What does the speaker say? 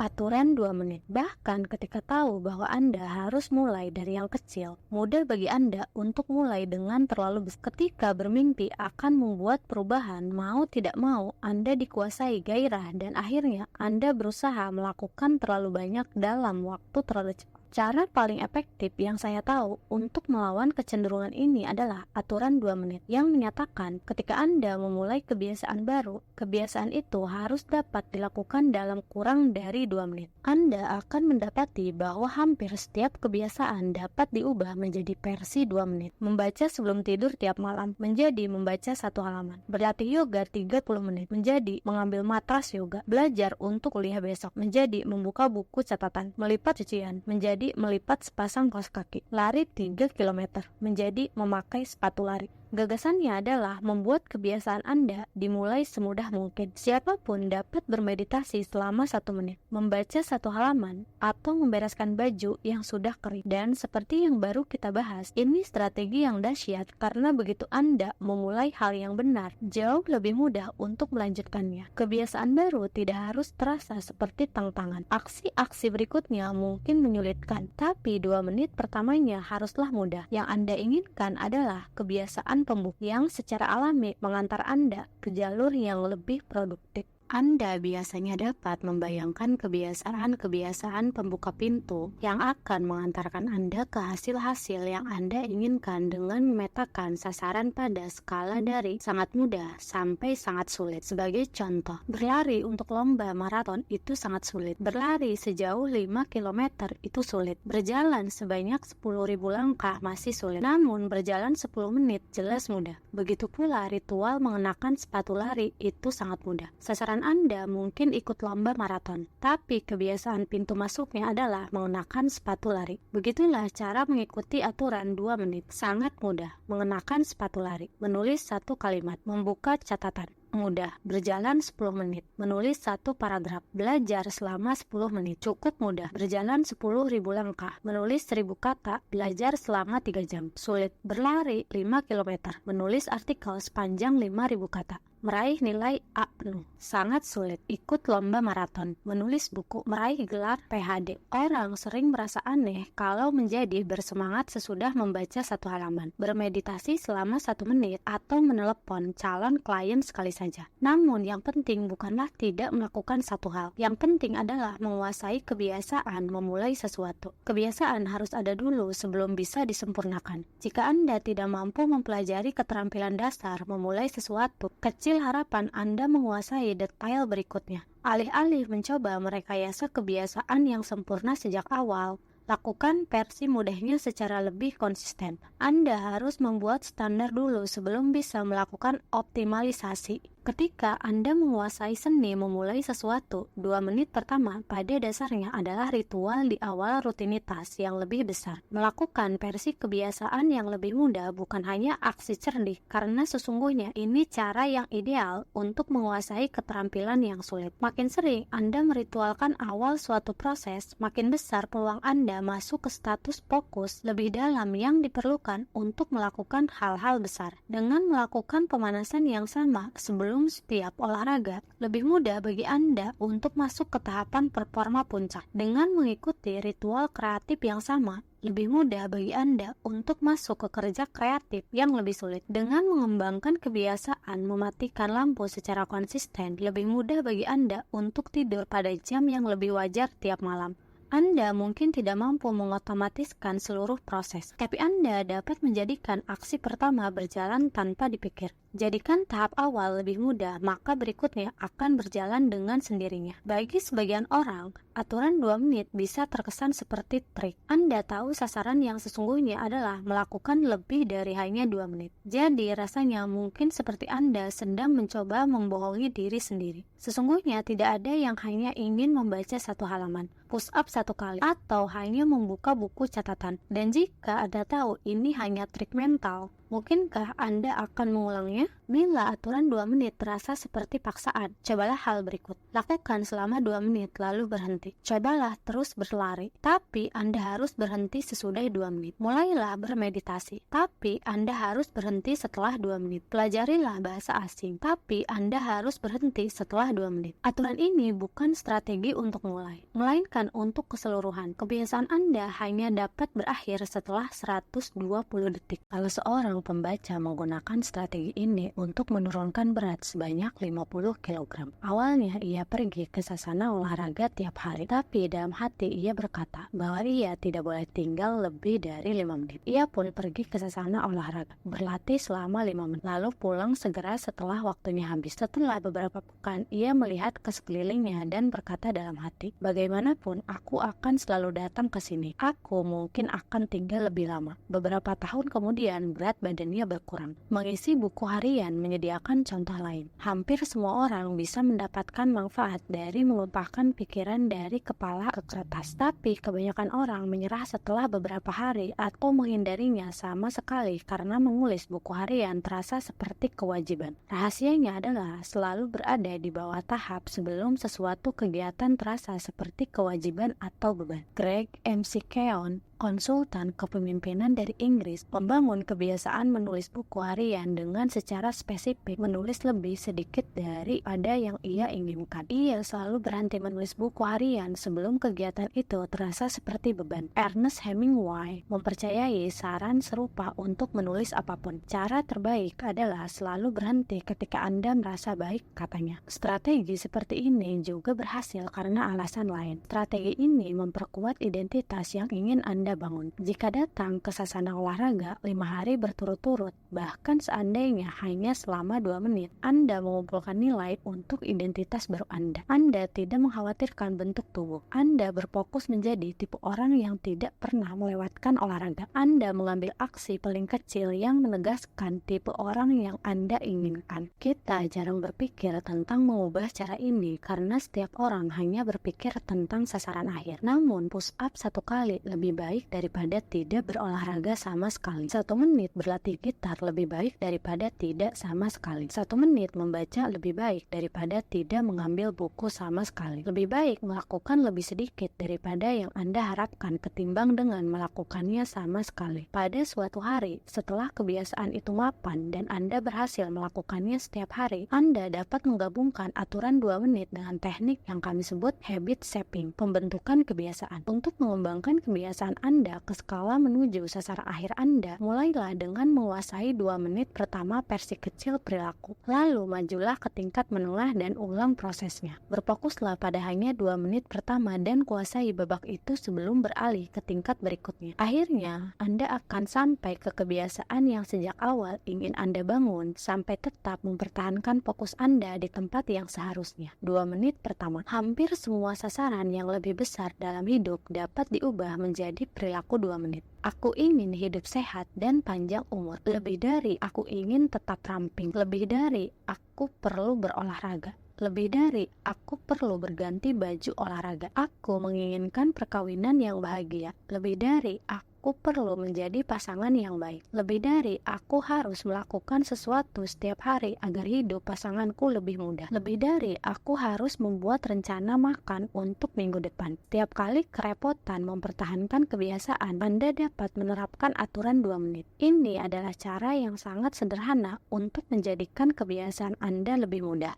aturan 2 menit. Bahkan ketika tahu bahwa Anda harus mulai dari yang kecil, mudah bagi Anda untuk mulai dengan terlalu besar. Ketika bermimpi akan membuat perubahan, mau tidak mau Anda dikuasai gairah dan akhirnya Anda berusaha melakukan terlalu banyak dalam waktu terlalu cepat. Cara paling efektif yang saya tahu untuk melawan kecenderungan ini adalah aturan 2 menit yang menyatakan ketika Anda memulai kebiasaan baru, kebiasaan itu harus dapat dilakukan dalam kurang dari 2 menit. Anda akan mendapati bahwa hampir setiap kebiasaan dapat diubah menjadi versi 2 menit. Membaca sebelum tidur tiap malam menjadi membaca 1 halaman. Berlatih yoga 30 menit menjadi mengambil matras yoga. Belajar untuk kuliah besok menjadi membuka buku catatan. Melipat cucian menjadi melipat sepasang kaos kaki. Lari 3 km menjadi memakai sepatu lari. Gagasannya adalah membuat kebiasaan Anda dimulai semudah mungkin. Siapapun dapat bermeditasi selama 1 menit, membaca 1 halaman, atau membereskan baju yang sudah kering. Dan seperti yang baru kita bahas, ini strategi yang dahsyat karena begitu Anda memulai hal yang benar, jauh lebih mudah untuk melanjutkannya. Kebiasaan baru tidak harus terasa seperti tantangan. Aksi-aksi berikutnya mungkin menyulitkan, tapi 2 menit pertamanya haruslah mudah. Yang Anda inginkan adalah kebiasaan pembuka yang secara alami mengantar Anda ke jalur yang lebih produktif. Anda biasanya dapat membayangkan kebiasaan-kebiasaan pembuka pintu yang akan mengantarkan Anda ke hasil-hasil yang Anda inginkan dengan memetakan sasaran pada skala dari sangat mudah sampai sangat sulit. Sebagai contoh, berlari untuk lomba maraton itu sangat sulit. Berlari sejauh 5 km itu sulit. Berjalan sebanyak 10.000 langkah masih sulit. Namun berjalan 10 menit jelas mudah. Begitu pula ritual mengenakan sepatu lari itu sangat mudah. Sasaran Anda mungkin ikut lomba maraton, tapi kebiasaan pintu masuknya adalah mengenakan sepatu lari. Begitulah cara mengikuti aturan 2 menit. Sangat mudah. Mengenakan sepatu lari. Menulis 1 kalimat. Membuka catatan. Mudah. Berjalan 10 menit. Menulis 1 paragraf. Belajar selama 10 menit. Cukup mudah. Berjalan 10.000 langkah. Menulis 1.000 kata. Belajar selama 3 jam. Sulit. Berlari 5 km. Menulis artikel sepanjang 5.000 kata. Meraih nilai A penuh. Sangat sulit. Ikut lomba maraton. Menulis buku. Meraih gelar PhD. Orang sering merasa aneh kalau menjadi bersemangat sesudah membaca 1 halaman. Bermeditasi selama 1 menit atau menelepon calon klien sekali saja. Namun yang penting bukanlah tidak melakukan satu hal. Yang penting adalah menguasai kebiasaan memulai sesuatu. Kebiasaan harus ada dulu sebelum bisa disempurnakan. Jika Anda tidak mampu mempelajari keterampilan dasar memulai sesuatu, kecil harapan Anda menguasai detail berikutnya. Alih-alih mencoba merekayasa kebiasaan yang sempurna sejak awal, lakukan versi mudahnya secara lebih konsisten. Anda harus membuat standar dulu sebelum bisa melakukan optimalisasi. Ketika Anda menguasai seni memulai sesuatu, 2 menit pertama pada dasarnya adalah ritual di awal rutinitas yang lebih besar. Melakukan versi kebiasaan yang lebih mudah bukan hanya aksi cerdik, karena sesungguhnya ini cara yang ideal untuk menguasai keterampilan yang sulit. Makin sering Anda meritualkan awal suatu proses, makin besar peluang Anda masuk ke status fokus lebih dalam yang diperlukan untuk melakukan hal-hal besar. Dengan melakukan pemanasan yang sama sebelum setiap olahraga, lebih mudah bagi Anda untuk masuk ke tahapan performa puncak. Dengan mengikuti ritual kreatif yang sama, lebih mudah bagi Anda untuk masuk ke kerja kreatif yang lebih sulit. Dengan mengembangkan kebiasaan mematikan lampu secara konsisten, lebih mudah bagi Anda untuk tidur pada jam yang lebih wajar tiap malam. Anda mungkin tidak mampu mengotomatiskan seluruh proses, tapi Anda dapat menjadikan aksi pertama berjalan tanpa dipikir. Jadikan tahap awal lebih mudah, maka berikutnya akan berjalan dengan sendirinya. Bagi sebagian orang, aturan 2 menit bisa terkesan seperti trik. Anda tahu sasaran yang sesungguhnya adalah melakukan lebih dari hanya 2 menit. Jadi rasanya mungkin seperti Anda sedang mencoba membohongi diri sendiri. Sesungguhnya tidak ada yang hanya ingin membaca 1 halaman, push up 1 kali, atau hanya membuka buku catatan. Dan jika Anda tahu ini hanya trik mental, Mungkinkah Anda akan mengulangnya? Bila aturan 2 menit terasa seperti paksaan, cobalah hal berikut. Lakukan selama 2 menit lalu berhenti. Cobalah terus berlari, tapi Anda harus berhenti sesudah 2 menit. Mulailah bermeditasi, tapi Anda harus berhenti setelah 2 menit. Pelajarilah bahasa asing, tapi Anda harus berhenti setelah 2 menit. Aturan ini bukan strategi untuk mulai, melainkan untuk keseluruhan. Kebiasaan Anda hanya dapat berakhir setelah 120 detik. Kalau seorang pembaca menggunakan strategi ini untuk menurunkan berat sebanyak 50 kg. Awalnya ia pergi ke sasana olahraga tiap hari, tapi dalam hati ia berkata bahwa ia tidak boleh tinggal lebih dari 5 menit. Ia pun pergi ke sasana olahraga, berlatih selama 5 menit, lalu pulang segera setelah waktunya habis. Setelah beberapa pekan, ia melihat ke sekelilingnya dan berkata dalam hati, bagaimanapun aku akan selalu datang ke sini. Aku mungkin akan tinggal lebih lama. Beberapa tahun kemudian, berat badannya berkurang. Mengisi buku harian menyediakan contoh lain. Hampir semua orang bisa mendapatkan manfaat dari mengumpulkan pikiran dari kepala ke kertas, tapi kebanyakan orang menyerah setelah beberapa hari atau menghindarinya sama sekali karena menulis buku harian terasa seperti kewajiban. Rahasianya adalah selalu berada di bawah tahap sebelum sesuatu kegiatan terasa seperti kewajiban atau beban. Greg McKeown, konsultan kepemimpinan dari Inggris, membangun kebiasaan menulis buku harian dengan secara spesifik menulis lebih sedikit daripada yang ia inginkan. Ia selalu berhenti menulis buku harian sebelum kegiatan itu terasa seperti beban. Ernest Hemingway mempercayai saran serupa untuk menulis apapun. Cara terbaik adalah selalu berhenti ketika Anda merasa baik, katanya. Strategi seperti ini juga berhasil karena alasan lain. Strategi ini memperkuat identitas yang ingin Anda bangun. Jika datang ke sasana olahraga 5 hari berturut-turut, bahkan seandainya hanya selama 2 menit, Anda mengumpulkan nilai untuk identitas baru Anda. Anda tidak mengkhawatirkan bentuk tubuh. Anda berfokus menjadi tipe orang yang tidak pernah melewatkan olahraga. Anda mengambil aksi paling kecil yang menegaskan tipe orang yang Anda inginkan. Kita jarang berpikir tentang mengubah cara ini karena setiap orang hanya berpikir tentang sasaran akhir. Namun, push up 1 kali lebih baik daripada tidak berolahraga sama sekali. 1 menit berlatih gitar lebih baik daripada tidak sama sekali. 1 menit membaca lebih baik daripada tidak mengambil buku sama sekali. Lebih baik melakukan lebih sedikit daripada yang Anda harapkan ketimbang dengan melakukannya sama sekali. Pada suatu hari, setelah kebiasaan itu mapan dan Anda berhasil melakukannya setiap hari, Anda dapat menggabungkan aturan 2 menit dengan teknik yang kami sebut habit shaping, pembentukan kebiasaan. Untuk mengembangkan kebiasaan Anda ke skala menuju sasaran akhir Anda, mulailah dengan menguasai 2 menit pertama versi kecil perilaku. Lalu majulah ke tingkat menengah dan ulang prosesnya. Berfokuslah pada hanya 2 menit pertama dan kuasai babak itu sebelum beralih ke tingkat berikutnya. Akhirnya, Anda akan sampai ke kebiasaan yang sejak awal ingin Anda bangun sampai tetap mempertahankan fokus Anda di tempat yang seharusnya. 2 menit pertama. Hampir semua sasaran yang lebih besar dalam hidup dapat diubah menjadi perilaku 2 menit. Aku ingin hidup sehat dan panjang umur. Lebih dari aku ingin tetap ramping. Lebih dari aku perlu berolahraga. Lebih dari aku perlu berganti baju olahraga. Aku menginginkan perkawinan yang bahagia. Lebih dari aku perlu menjadi pasangan yang baik. Lebih dari aku harus melakukan sesuatu setiap hari agar hidup pasanganku lebih mudah. Lebih dari aku harus membuat rencana makan untuk minggu depan. Setiap kali kerepotan mempertahankan kebiasaan, Anda dapat menerapkan aturan 2 menit. Ini adalah cara yang sangat sederhana untuk menjadikan kebiasaan Anda lebih mudah.